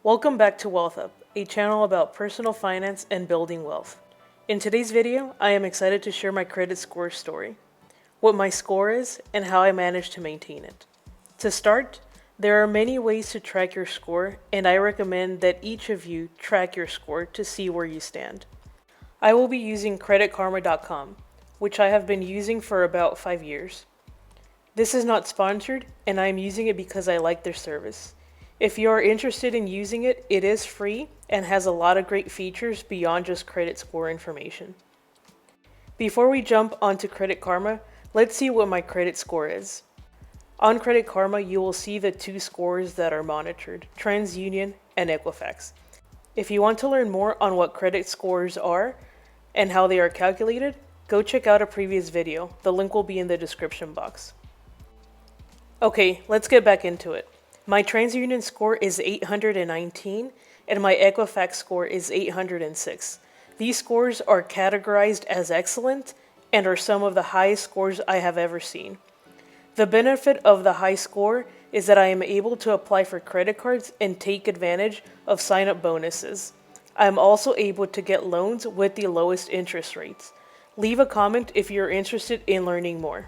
Welcome back to Wealth Up, a channel about personal finance and building wealth. In today's video, I am excited to share my credit score story, what my score is, and how I managed to maintain it. To start, there are many ways to track your score, and I recommend that each of you track your score to see where you stand. I will be using creditkarma.com, which I have been using for about 5 years. This is not sponsored, and I am using it because I like their service. If you are interested in using it, it is free and has a lot of great features beyond just credit score information. Before we jump onto Credit Karma, let's see what my credit score is. On Credit Karma, you will see the two scores that are monitored, TransUnion and Equifax. If you want to learn more on what credit scores are and how they are calculated, go check out a previous video. The link will be in the description box. Okay, let's get back into it. My TransUnion score is 819 and my Equifax score is 806. These scores are categorized as excellent and are some of the highest scores I have ever seen. The benefit of the high score is that I am able to apply for credit cards and take advantage of sign-up bonuses. I am also able to get loans with the lowest interest rates. Leave a comment if you're interested in learning more.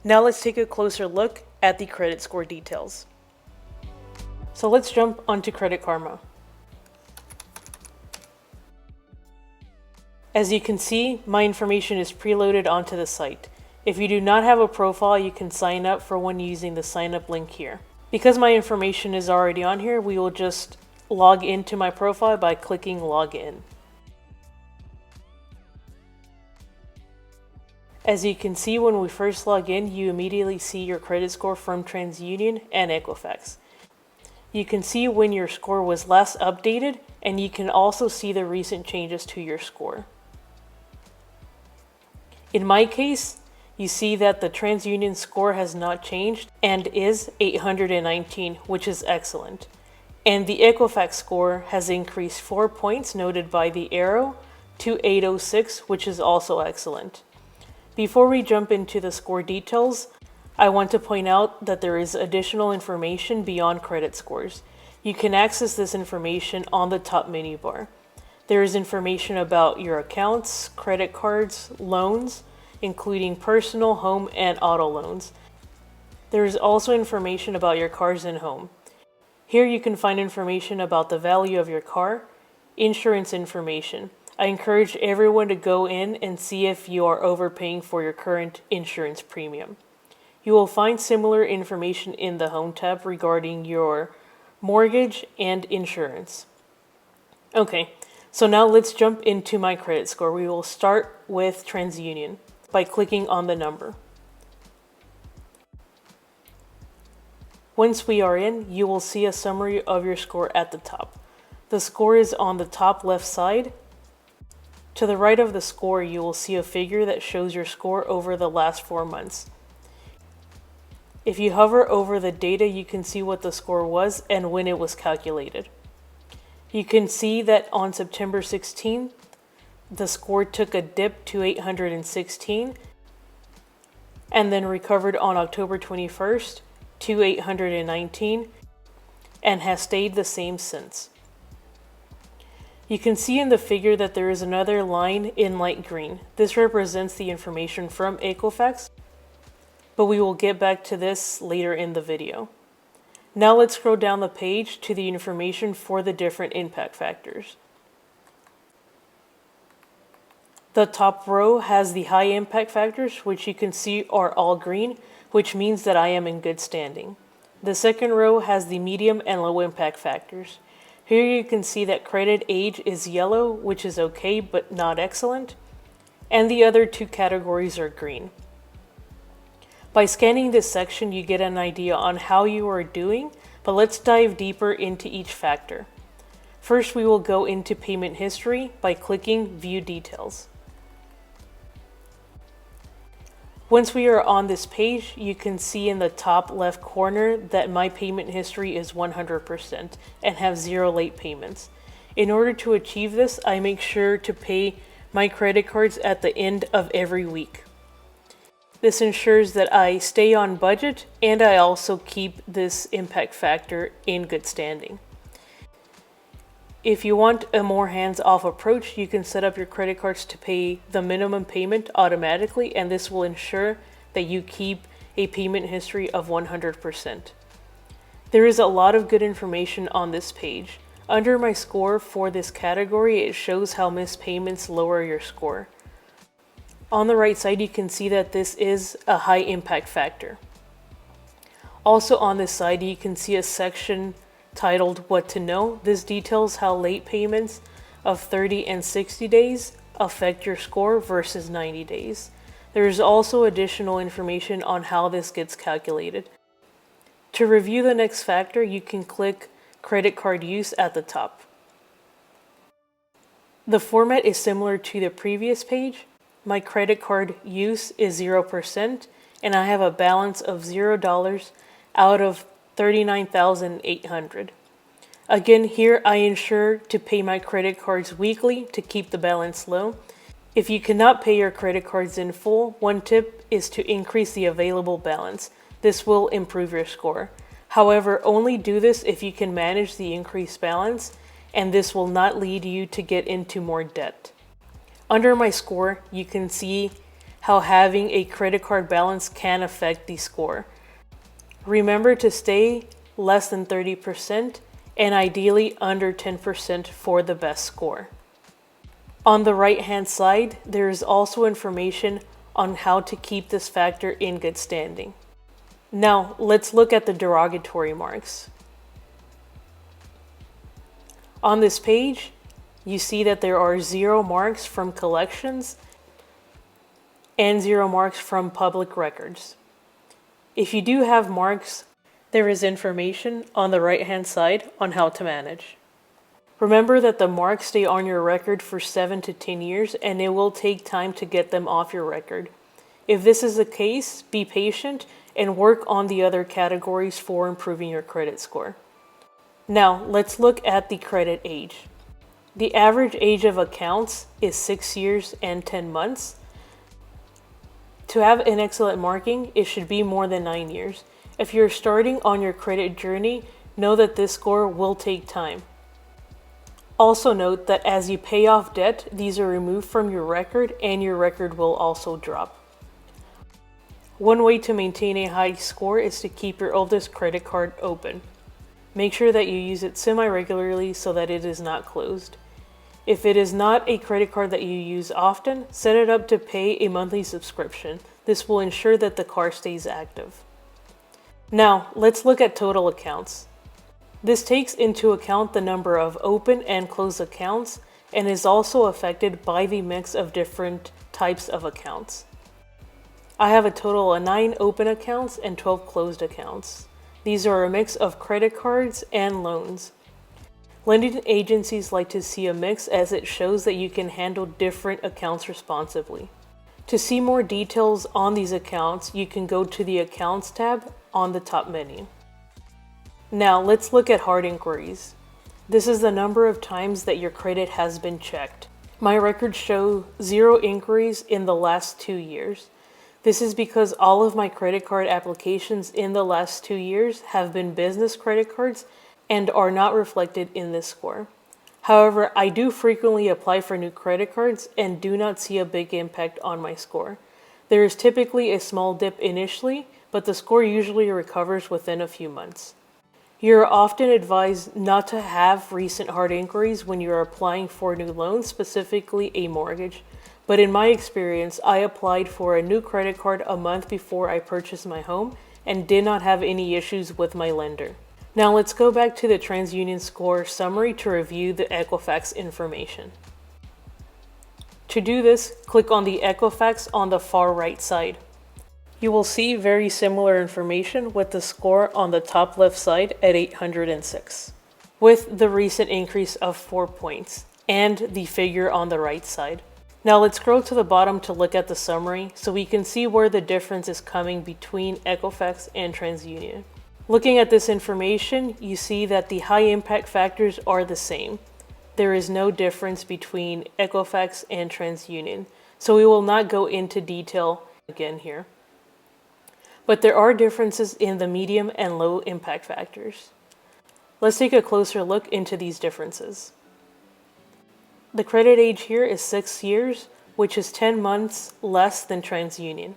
Now let's take a closer look at the credit score details. So let's jump onto Credit Karma. As you can see, my information is preloaded onto the site. If you do not have a profile, you can sign up for one using the sign up link here. Because my information is already on here, we will just log into my profile by clicking login. As you can see, when we first log in, you immediately see your credit score from TransUnion and Equifax. You can see when your score was last updated, and you can also see the recent changes to your score. In my case, you see that the TransUnion score has not changed and is 819, which is excellent. And the Equifax score has increased 4 points, noted by the arrow, to 806, which is also excellent. Before we jump into the score details, I want to point out that there is additional information beyond credit scores. You can access this information on the top menu bar. There is information about your accounts, credit cards, loans, including personal, home, and auto loans. There is also information about your cars and home. Here you can find information about the value of your car, insurance information. I encourage everyone to go in and see if you are overpaying for your current insurance premium. You will find similar information in the Home tab regarding your mortgage and insurance. Okay, so now let's jump into my credit score. We will start with TransUnion by clicking on the number. Once we are in, you will see a summary of your score at the top. The score is on the top left side. To the right of the score, you will see a figure that shows your score over the last 4 months. If you hover over the data, you can see what the score was and when it was calculated. You can see that on September 16th, the score took a dip to 816 and then recovered on October 21st to 819 and has stayed the same since. You can see in the figure that there is another line in light green. This represents the information from Equifax, but we will get back to this later in the video. Now let's scroll down the page to the information for the different impact factors. The top row has the high impact factors, which you can see are all green, which means that I am in good standing. The second row has the medium and low impact factors. Here you can see that credit age is yellow, which is okay but not excellent, and the other two categories are green. By scanning this section, you get an idea on how you are doing, but let's dive deeper into each factor. First, we will go into payment history by clicking View Details. Once we are on this page, you can see in the top left corner that my payment history is 100% and have 0 late payments. In order to achieve this, I make sure to pay my credit cards at the end of every week. This ensures that I stay on budget and I also keep this impact factor in good standing. If you want a more hands-off approach, you can set up your credit cards to pay the minimum payment automatically, and this will ensure that you keep a payment history of 100%. There is a lot of good information on this page. Under my score for this category, it shows how missed payments lower your score. On the right side, you can see that this is a high impact factor. Also on this side, you can see a section titled What to Know. This details how late payments of 30 and 60 days affect your score versus 90 days. There is also additional information on how this gets calculated. To review the next factor, you can click Credit Card Use at the top. The format is similar to the previous page. My credit card use is 0%, and I have a balance of $0 out of $39,800. Again, here I ensure to pay my credit cards weekly to keep the balance low. If you cannot pay your credit cards in full, one tip is to increase the available balance. This will improve your score. However, only do this if you can manage the increased balance, and this will not lead you to get into more debt. Under my score, you can see how having a credit card balance can affect the score. Remember to stay less than 30% and ideally under 10% for the best score. On the right hand side, there is also information on how to keep this factor in good standing. Now, let's look at the derogatory marks. On this page, you see that there are 0 marks from collections and 0 marks from public records. If you do have marks, there is information on the right-hand side on how to manage. Remember that the marks stay on your record for 7 to 10 years, and it will take time to get them off your record. If this is the case, be patient and work on the other categories for improving your credit score. Now, let's look at the credit age. The average age of accounts is 6 years and 10 months. To have an excellent marking, it should be more than 9 years. If you're starting on your credit journey, know that this score will take time. Also note that as you pay off debt, these are removed from your record and your record will also drop. One way to maintain a high score is to keep your oldest credit card open. Make sure that you use it semi-regularly so that it is not closed. If it is not a credit card that you use often, set it up to pay a monthly subscription. This will ensure that the card stays active. Now, let's look at total accounts. This takes into account the number of open and closed accounts and is also affected by the mix of different types of accounts. I have a total of 9 open accounts and 12 closed accounts. These are a mix of credit cards and loans. Lending agencies like to see a mix as it shows that you can handle different accounts responsibly. To see more details on these accounts, you can go to the Accounts tab on the top menu. Now let's look at hard inquiries. This is the number of times that your credit has been checked. My records show 0 inquiries in the last 2 years. This is because all of my credit card applications in the last 2 years have been business credit cards and are not reflected in this score. However, I do frequently apply for new credit cards and do not see a big impact on my score. There is typically a small dip initially, but the score usually recovers within a few months. You are often advised not to have recent hard inquiries when you are applying for new loans, specifically a mortgage. But in my experience, I applied for a new credit card a month before I purchased my home and did not have any issues with my lender. Now let's go back to the TransUnion score summary to review the Equifax information. To do this, click on the Equifax on the far right side. You will see very similar information with the score on the top left side at 806, with the recent increase of 4 points and the figure on the right side. Now let's scroll to the bottom to look at the summary so we can see where the difference is coming between Equifax and TransUnion. Looking at this information, you see that the high impact factors are the same. There is no difference between Equifax and TransUnion, so we will not go into detail again here. But there are differences in the medium and low impact factors. Let's take a closer look into these differences. The credit age here is 6 years, which is 10 months less than TransUnion.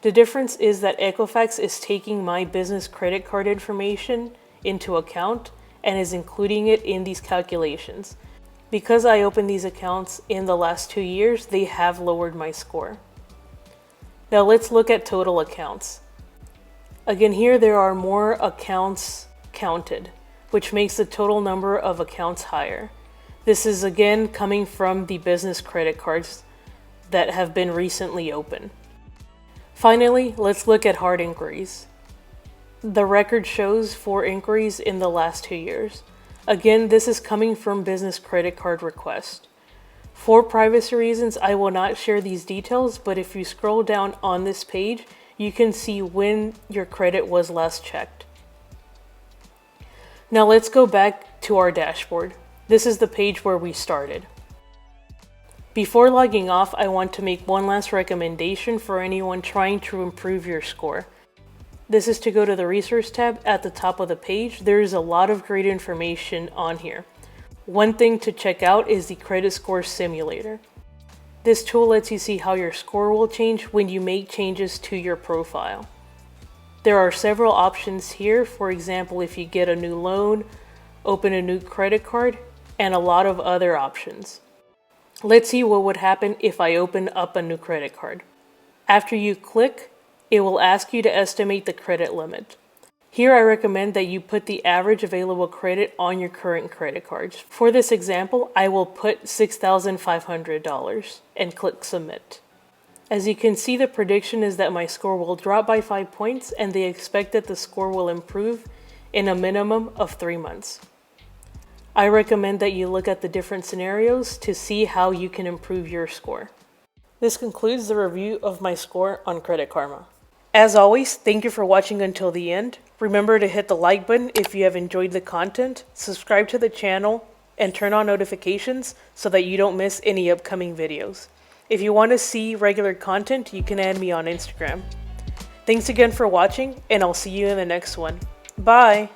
The difference is that Equifax is taking my business credit card information into account and is including it in these calculations. Because I opened these accounts in the last 2 years, they have lowered my score. Now let's look at total accounts. Again, here there are more accounts counted, which makes the total number of accounts higher. This is again coming from the business credit cards that have been recently opened. Finally, let's look at hard inquiries. The record shows 4 inquiries in the last 2 years. Again, this is coming from business credit card request. For privacy reasons, I will not share these details, but if you scroll down on this page, you can see when your credit was last checked. Now let's go back to our dashboard. This is the page where we started. Before logging off, I want to make one last recommendation for anyone trying to improve your score. This is to go to the Resource tab at the top of the page. There is a lot of great information on here. One thing to check out is the Credit Score Simulator. This tool lets you see how your score will change when you make changes to your profile. There are several options here, for example, if you get a new loan, open a new credit card, and a lot of other options. Let's see what would happen if I open up a new credit card. After you click, it will ask you to estimate the credit limit. Here I recommend that you put the average available credit on your current credit cards. For this example, I will put $6,500 and click Submit. As you can see, the prediction is that my score will drop by 5 points and they expect that the score will improve in a minimum of 3 months. I recommend that you look at the different scenarios to see how you can improve your score. This concludes the review of my score on Credit Karma. As always, thank you for watching until the end. Remember to hit the like button if you have enjoyed the content, subscribe to the channel, and turn on notifications so that you don't miss any upcoming videos. If you want to see regular content, you can add me on Instagram. Thanks again for watching, and I'll see you in the next one. Bye!